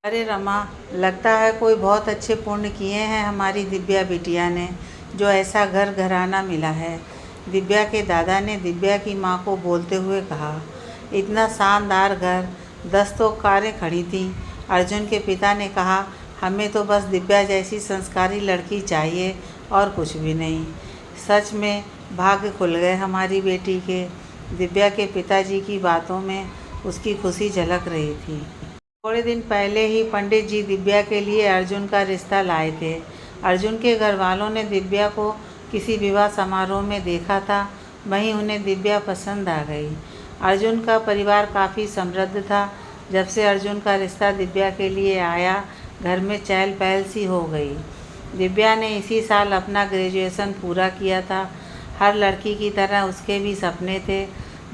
अरे रमा, लगता है कोई बहुत अच्छे पुण्य किए हैं हमारी दिव्या बिटिया ने, जो ऐसा घर घराना मिला है। दिव्या के दादा ने दिव्या की माँ को बोलते हुए कहा। इतना शानदार घर, 10 तो कारें खड़ी थीं। अर्जुन के पिता ने कहा, हमें तो बस दिव्या जैसी संस्कारी लड़की चाहिए और कुछ भी नहीं। सच में भाग्य खुल गए हमारी बेटी के। दिव्या के पिताजी की बातों में उसकी खुशी झलक रही थी। थोड़े दिन पहले ही पंडित जी दिव्या के लिए अर्जुन का रिश्ता लाए थे। अर्जुन के घर वालों ने दिव्या को किसी विवाह समारोह में देखा था, वहीं उन्हें दिव्या पसंद आ गई। अर्जुन का परिवार काफ़ी समृद्ध था। जब से अर्जुन का रिश्ता दिव्या के लिए आया, घर में चहल पहल सी हो गई। दिव्या ने इसी साल अपना ग्रेजुएशन पूरा किया था। हर लड़की की तरह उसके भी सपने थे।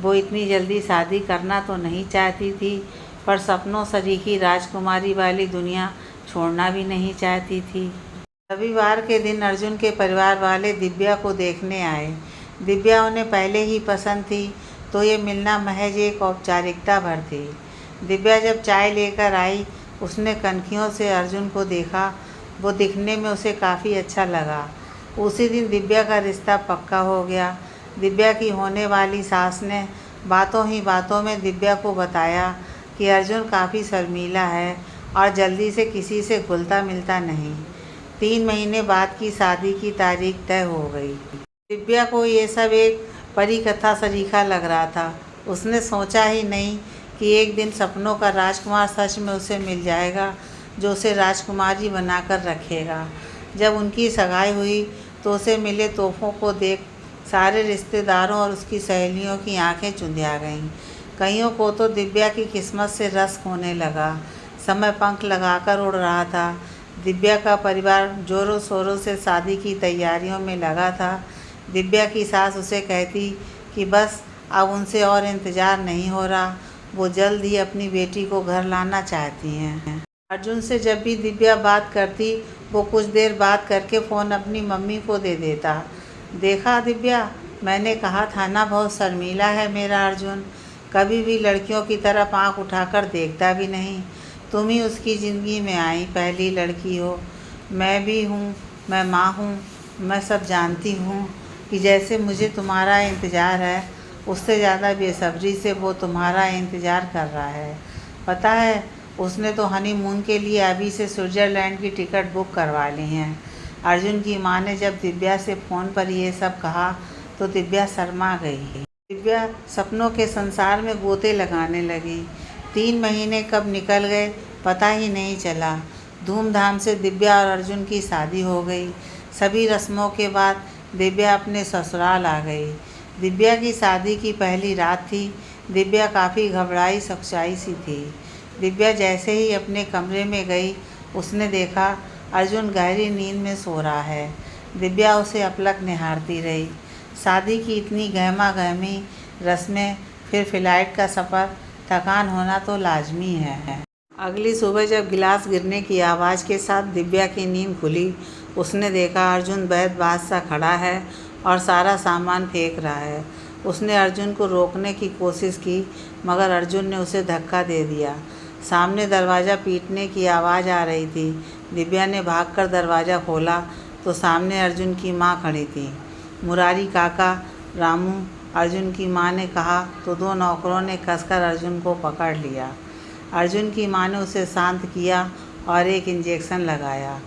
वो इतनी जल्दी शादी करना तो नहीं चाहती थी, पर सपनों सरीखी राजकुमारी वाली दुनिया छोड़ना भी नहीं चाहती थी। रविवार के दिन अर्जुन के परिवार वाले दिव्या को देखने आए। दिव्या उन्हें पहले ही पसंद थी, तो ये मिलना महज एक औपचारिकता भर थी। दिव्या जब चाय लेकर आई, उसने कनखियों से अर्जुन को देखा। वो दिखने में उसे काफ़ी अच्छा लगा। उसी दिन दिव्या का रिश्ता पक्का हो गया। दिव्या की होने वाली सास ने बातों ही बातों में दिव्या को बताया कि अर्जुन काफ़ी शर्मीला है और जल्दी से किसी से घुलता मिलता नहीं। 3 महीने बाद की शादी की तारीख तय हो गई। दिव्या को ये सब एक परी कथा सरीखा लग रहा था। उसने सोचा ही नहीं कि एक दिन सपनों का राजकुमार सच में उसे मिल जाएगा, जो उसे राजकुमारी बनाकर रखेगा। जब उनकी सगाई हुई तो उसे मिले तोहफ़ों को देख सारे रिश्तेदारों और उसकी सहेलियों की आंखें चुंधिया गईं। कईयों को तो दिव्या की किस्मत से रस होने लगा। समय पंख लगाकर उड़ रहा था। दिव्या का परिवार जोरों शोरों से शादी की तैयारियों में लगा था। दिव्या की सास उसे कहती कि बस अब उनसे और इंतज़ार नहीं हो रहा, वो जल्द ही अपनी बेटी को घर लाना चाहती हैं। अर्जुन से जब भी दिव्या बात करती, वो कुछ देर बात करके फ़ोन अपनी मम्मी को दे देता। देखा दिव्या, मैंने कहा था ना, बहुत शर्मीला है मेरा अर्जुन। कभी भी लड़कियों की तरफ आंख उठाकर देखता भी नहीं। तुम ही उसकी ज़िंदगी में आई पहली लड़की हो। मैं भी हूँ, मैं माँ हूँ, मैं सब जानती हूँ कि जैसे मुझे तुम्हारा इंतज़ार है, उससे ज़्यादा बेसब्री से वो तुम्हारा इंतज़ार कर रहा है। पता है, उसने तो हनीमून के लिए अभी से स्विट्ज़रलैंड की टिकट बुक करवा ली हैं। अर्जुन की माँ ने जब दिव्या से फ़ोन पर ये सब कहा तो दिव्या शर्मा गई। दिव्या सपनों के संसार में गोते लगाने लगी। 3 महीने कब निकल गए पता ही नहीं चला। धूमधाम से दिव्या और अर्जुन की शादी हो गई। सभी रस्मों के बाद दिव्या अपने ससुराल आ गई। दिव्या की शादी की पहली रात थी। दिव्या काफ़ी घबराई सकुचाई सी थी। दिव्या जैसे ही अपने कमरे में गई, उसने देखा अर्जुन गहरी नींद में सो रहा है। दिव्या उसे अपलक निहारती रही। शादी की इतनी गहमा गहमी रस्में, फिर फ्लाइट का सफ़र, थकान होना तो लाजमी है। अगली सुबह जब गिलास गिरने की आवाज़ के साथ दिव्या की नींद खुली, उसने देखा अर्जुन बैद-बाद सा खड़ा है और सारा सामान फेंक रहा है। उसने अर्जुन को रोकने की कोशिश की, मगर अर्जुन ने उसे धक्का दे दिया। सामने दरवाज़ा पीटने की आवाज़ आ रही थी। दिव्या ने भागकर दरवाज़ा खोला तो सामने अर्जुन की माँ खड़ी थी। मुरारी काका, रामू, अर्जुन की माँ ने कहा तो 2 नौकरों ने कसकर अर्जुन को पकड़ लिया। अर्जुन की माँ ने उसे शांत किया और एक इंजेक्शन लगाया।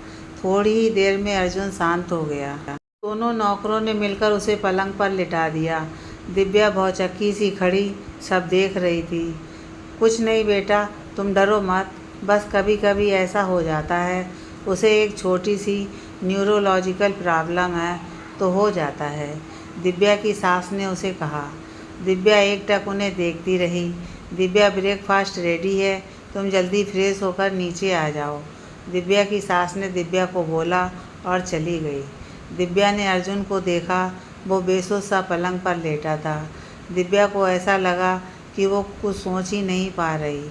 थोड़ी ही देर में अर्जुन शांत हो गया। दोनों नौकरों ने मिलकर उसे पलंग पर लिटा दिया। दिव्या भौचक्की सी खड़ी सब देख रही थी। कुछ नहीं बेटा, तुम डरो मत, बस कभी कभी ऐसा हो जाता है। उसे एक छोटी सी न्यूरोलॉजिकल प्रॉब्लम है, तो हो जाता है, दिव्या की सास ने उसे कहा। दिव्या एकटक उन्हें देखती रही। दिव्या, ब्रेकफास्ट रेडी है, तुम जल्दी फ्रेश होकर नीचे आ जाओ, दिव्या की सास ने दिव्या को बोला और चली गई। दिव्या ने अर्जुन को देखा। वो बेसुध सा पलंग पर लेटा था। दिव्या को ऐसा लगा कि वो कुछ सोच ही नहीं पा रही।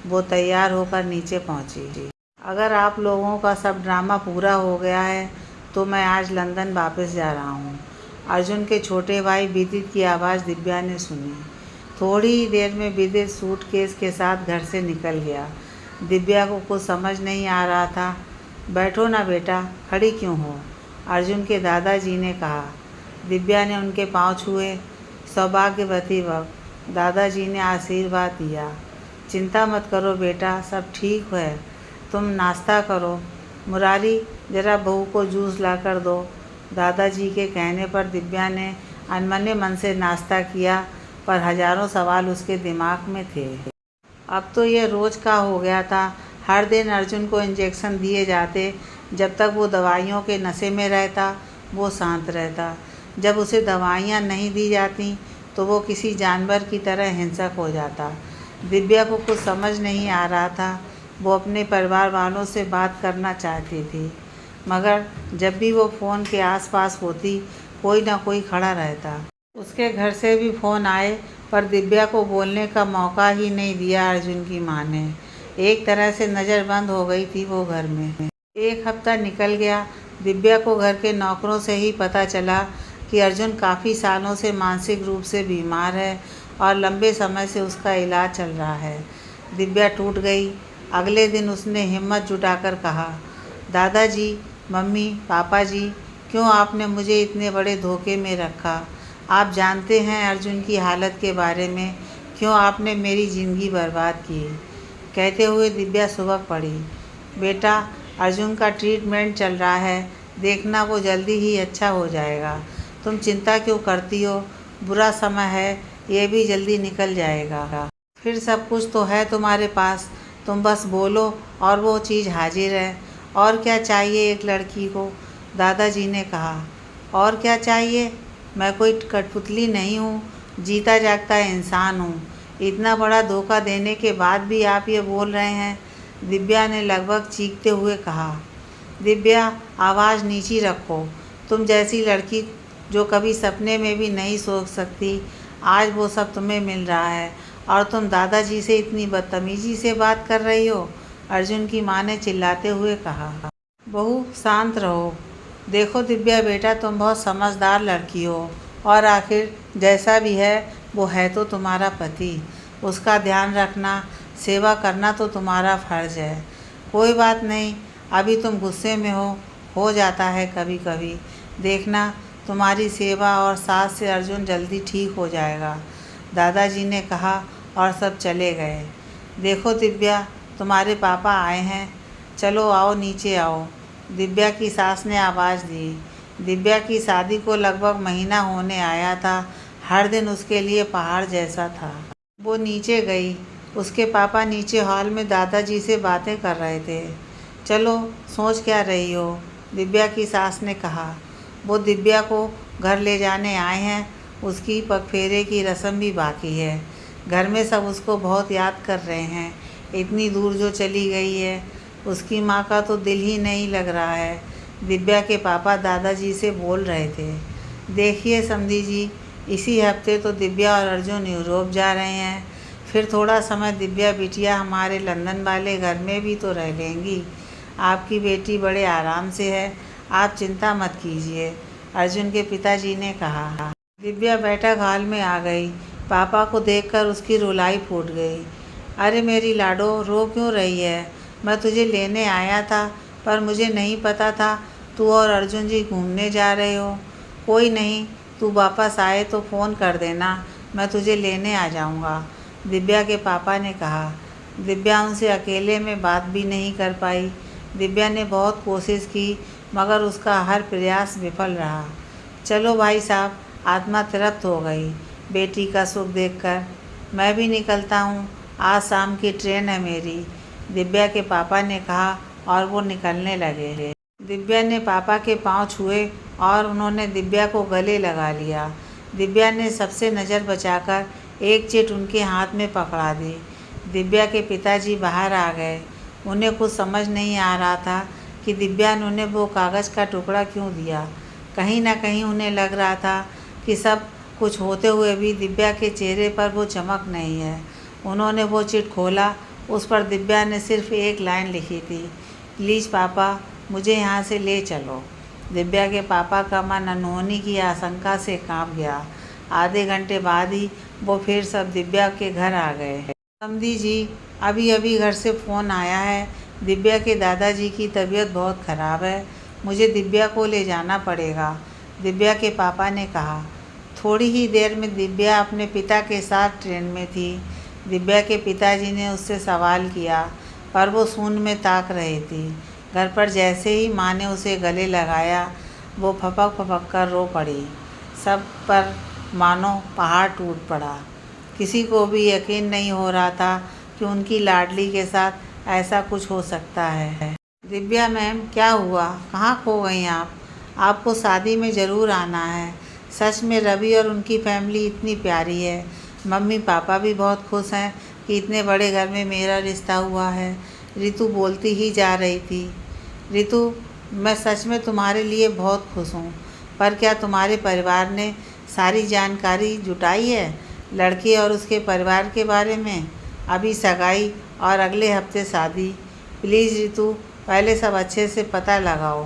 वो तैयार होकर नीचे पहुंची। अगर आप लोगों का सब ड्रामा पूरा हो गया है तो मैं आज लंदन वापस जा रहा हूँ। अर्जुन के छोटे भाई विदित की आवाज़ दिव्या ने सुनी। थोड़ी ही देर में विदित सूटकेस के साथ घर से निकल गया। दिव्या को कुछ समझ नहीं आ रहा था। बैठो ना बेटा, खड़ी क्यों हो? अर्जुन के दादाजी ने कहा। दिव्या ने उनके पांव छुए। सौभाग्यवती भव, दादाजी ने आशीर्वाद दिया। चिंता मत करो बेटा, सब ठीक है, तुम नाश्ता करो। मुरारी, जरा बहू को जूस ला कर दो। दादाजी के कहने पर दिव्या ने अनमने मन से नाश्ता किया, पर हजारों सवाल उसके दिमाग में थे। अब तो यह रोज़ का हो गया था। हर दिन अर्जुन को इंजेक्शन दिए जाते। जब तक वो दवाइयों के नशे में रहता, वो शांत रहता। जब उसे दवाइयाँ नहीं दी जाती तो वो किसी जानवर की तरह हिंसक हो जाता। दिव्या को कुछ समझ नहीं आ रहा था। वो अपने परिवार वालों से बात करना चाहती थी, मगर जब भी वो फ़ोन के आसपास होती, कोई ना कोई खड़ा रहता। उसके घर से भी फ़ोन आए, पर दिव्या को बोलने का मौका ही नहीं दिया अर्जुन की माँ ने। एक तरह से नज़रबंद हो गई थी वो घर में। एक हफ्ता निकल गया। दिव्या को घर के नौकरों से ही पता चला कि अर्जुन काफ़ी सालों से मानसिक रूप से बीमार है और लंबे समय से उसका इलाज चल रहा है। दिव्या टूट गई। अगले दिन उसने हिम्मत जुटाकर कहा, दादाजी, मम्मी, पापा जी, क्यों आपने मुझे इतने बड़े धोखे में रखा? आप जानते हैं अर्जुन की हालत के बारे में, क्यों आपने मेरी ज़िंदगी बर्बाद की? कहते हुए दिव्या सुबह पड़ी। बेटा, अर्जुन का ट्रीटमेंट चल रहा है, देखना वो जल्दी ही अच्छा हो जाएगा। तुम चिंता क्यों करती हो? बुरा समय है, ये भी जल्दी निकल जाएगा। फिर सब कुछ तो है तुम्हारे पास, तुम बस बोलो और वो चीज़ हाजिर है। और क्या चाहिए एक लड़की को? दादाजी ने कहा। और क्या चाहिए? मैं कोई कठपुतली नहीं हूँ, जीता जागता इंसान हूँ। इतना बड़ा धोखा देने के बाद भी आप ये बोल रहे हैं? दिव्या ने लगभग चीखते हुए कहा। दिव्या, आवाज़ नीची रखो। तुम जैसी लड़की जो कभी सपने में भी नहीं सोच सकती, आज वो सब तुम्हें मिल रहा है और तुम दादाजी से इतनी बदतमीजी से बात कर रही हो? अर्जुन की माँ ने चिल्लाते हुए कहा। बहू, शांत रहो। देखो दिव्या बेटा, तुम बहुत समझदार लड़की हो और आखिर जैसा भी है वो है तो तुम्हारा पति। उसका ध्यान रखना, सेवा करना तो तुम्हारा फ़र्ज़ है। कोई बात नहीं, अभी तुम गुस्से में हो जाता है कभी कभी। देखना, तुम्हारी सेवा और साथ से अर्जुन जल्दी ठीक हो जाएगा, दादाजी ने कहा और सब चले गए। देखो दिव्या, तुम्हारे पापा आए हैं, चलो आओ नीचे आओ, दिव्या की सास ने आवाज़ दी। दिव्या की शादी को लगभग महीना होने आया था। हर दिन उसके लिए पहाड़ जैसा था। वो नीचे गई। उसके पापा नीचे हॉल में दादाजी से बातें कर रहे थे। चलो, सोच क्या रही हो? दिव्या की सास ने कहा। वो दिव्या को घर ले जाने आए हैं, उसकी पगफेरे की रस्म भी बाकी है। घर में सब उसको बहुत याद कर रहे हैं, इतनी दूर जो चली गई है। उसकी माँ का तो दिल ही नहीं लग रहा है, दिव्या के पापा दादाजी से बोल रहे थे। देखिए समधी जी, इसी हफ्ते तो दिव्या और अर्जुन यूरोप जा रहे हैं। फिर थोड़ा समय दिव्या बिटिया हमारे लंदन वाले घर में भी तो रह लेंगी। आपकी बेटी बड़े आराम से है, आप चिंता मत कीजिए, अर्जुन के पिताजी ने कहा। दिव्या बैठक हॉल में आ गई। पापा को देखकर उसकी रुलाई फूट गई। अरे मेरी लाडो, रो क्यों रही है? मैं तुझे लेने आया था, पर मुझे नहीं पता था तू और अर्जुन जी घूमने जा रहे हो। कोई नहीं, तू वापस आए तो फ़ोन कर देना, मैं तुझे लेने आ जाऊंगा, दिव्या के पापा ने कहा। दिव्या उनसे अकेले में बात भी नहीं कर पाई। दिव्या ने बहुत कोशिश की, मगर उसका हर प्रयास विफल रहा। चलो भाई साहब, आत्मा तृप्त हो गई बेटी का सुख देखकर। मैं भी निकलता हूँ, आज शाम की ट्रेन है मेरी, दिव्या के पापा ने कहा और वो निकलने लगे। दिव्या ने पापा के पांव छुए और उन्होंने दिव्या को गले लगा लिया। दिव्या ने सबसे नज़र बचाकर एक चिट उनके हाथ में पकड़ा दी। दिव्या के पिताजी बाहर आ गए। उन्हें कुछ समझ नहीं आ रहा था कि दिव्या ने उन्हें वो कागज़ का टुकड़ा क्यों दिया। कहीं ना कहीं उन्हें लग रहा था कि सब कुछ होते हुए भी दिव्या के चेहरे पर वो चमक नहीं है। उन्होंने वो चिट खोला। उस पर दिव्या ने सिर्फ एक लाइन लिखी थी, प्लीज़ पापा, मुझे यहाँ से ले चलो। दिव्या के पापा का मन अनहोनी की आशंका से कांप गया। आधे घंटे बाद ही वो फिर सब दिव्या के घर आ गए। समधी जी, अभी अभी घर से फ़ोन आया है। दिव्या के दादाजी की तबीयत बहुत ख़राब है, मुझे दिव्या को ले जाना पड़ेगा, दिव्या के पापा ने कहा। थोड़ी ही देर में दिव्या अपने पिता के साथ ट्रेन में थी। दिव्या के पिताजी ने उससे सवाल किया, पर वो शून्य में ताक रही थी। घर पर जैसे ही माँ ने उसे गले लगाया, वो फपक फपक कर रो पड़ी। सब पर मानो पहाड़ टूट पड़ा। किसी को भी यकीन नहीं हो रहा था कि उनकी लाडली के साथ ऐसा कुछ हो सकता है। दिव्या मैम, क्या हुआ? कहाँ खो गई आप? आपको शादी में ज़रूर आना है। सच में रवि और उनकी फैमिली इतनी प्यारी है। मम्मी पापा भी बहुत खुश हैं कि इतने बड़े घर में मेरा रिश्ता हुआ है। रितु बोलती ही जा रही थी। रितु, मैं सच में तुम्हारे लिए बहुत खुश हूँ, पर क्या तुम्हारे परिवार ने सारी जानकारी जुटाई है लड़के और उसके परिवार के बारे में? अभी सगाई और अगले हफ्ते शादी। प्लीज़ रितु, पहले सब अच्छे से पता लगाओ।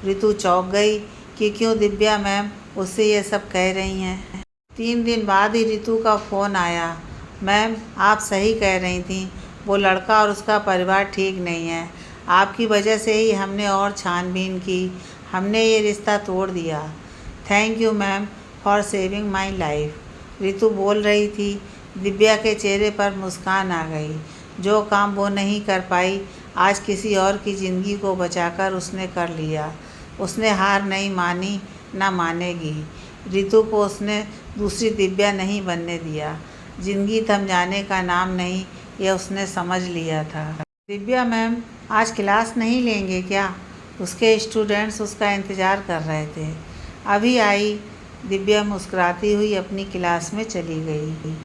रितु चौंक गई कि क्यों दिव्या मैम उससे ये सब कह रही हैं। 3 दिन बाद ही रितु का फ़ोन आया। मैम, आप सही कह रही थी, वो लड़का और उसका परिवार ठीक नहीं है। आपकी वजह से ही हमने और छानबीन की, हमने ये रिश्ता तोड़ दिया। Thank you ma'am for saving my life. Ritu बोल रही थी। दिव्या के चेहरे पर मुस्कान आ गई। जो काम वो नहीं कर पाई, आज किसी और की ज़िंदगी को बचाकर उसने कर लिया। उसने हार नहीं मानी, ना मानेगी। रितु को उसने दूसरी दिव्या नहीं बनने दिया। ज़िंदगी थम जाने का नाम नहीं, यह उसने समझ लिया था। दिव्या मैम, आज क्लास नहीं लेंगे क्या? उसके स्टूडेंट्स उसका इंतज़ार कर रहे थे। अभी आई। दिव्या मुस्कुराती हुई अपनी क्लास में चली गई।